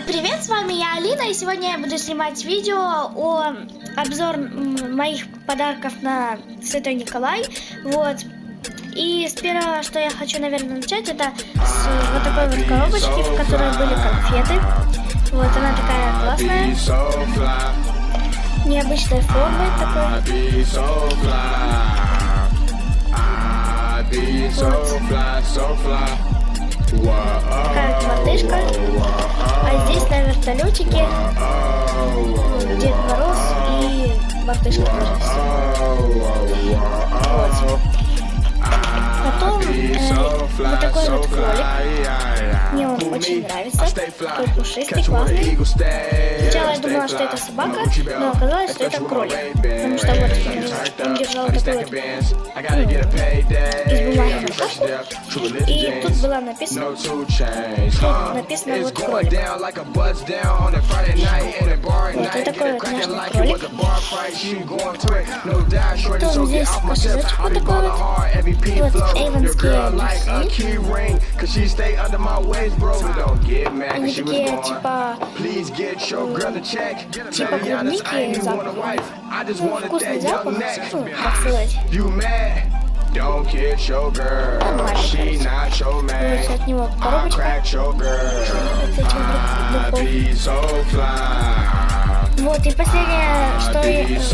Привет, с вами я, Алина, и сегодня я буду снимать видео о обзор моих подарков на Святой Николай. Вот. И с первого, что я хочу, наверное, начать, это с вот такой вот коробочки, в которой были конфеты. Вот, она такая классная. Необычной формы такой. Вот. Такая вот мартышка. А здесь на вертолетике Дед Мороз и мартышка тоже. Вот. Потом вот такой вот кролик. Мне он очень нравится. Такой пушистый, классный. Сначала я думала, что это собака, но оказалось, что это кролик. Потому что вот он держал такой вот из бумаги картошку. И тут было написано, вот кролик. Вот и такой вот наш кролик. Потом здесь кошелечек вот такой вот. Вот эйвонские духи. Они такие типа клубники запах. Ну, вкусный запах, как сказать. Нормально, короче. От него коробочка с этим духом. Вот, и последнее, что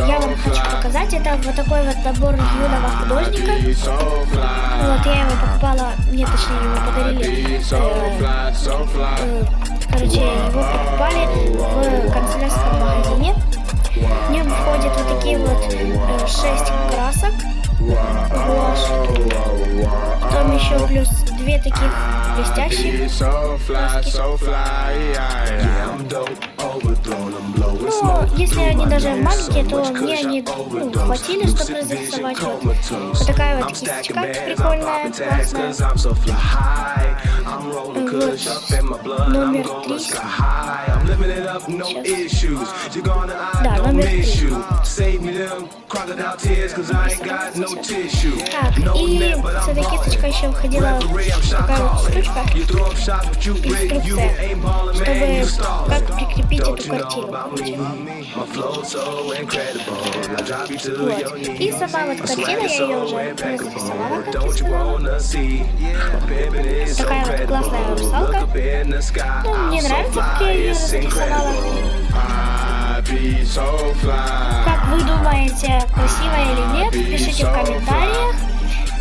я вам хочу показать, это вот такой вот набор юного художника. Вот, я его покупала, мне точнее его подарили. Короче, его покупали в канцелярском магазине. В нем входят вот такие вот 6 красок. Гуашь. Потом еще плюс 2 таких блестящих краски. Ну, если они даже маленькие, то мне они хватили, чтобы разрисовать. Вот такая вот кисточка прикольная, классная. Вот. Номер 3. Сейчас. Да, номер 3. Так, и с этой кисточкой еще входила такая вот штучка, инструкция, чтобы как прикрепить эту картину. Вот. И сама вот картина, я ее уже разрисовала, как я сказала. Такая вот классная русалка. Ну, мне нравится, как я ее разрисовала. Как вы думаете, красивая или нет, пишите в комментариях.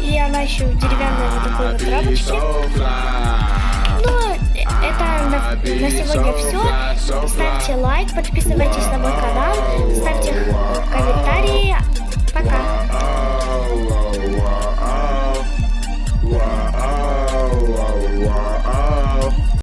И она еще в деревянной вот такой вот рамочке. Ну, это на сегодня все. Ставьте лайк, подписывайтесь на мой канал, ставьте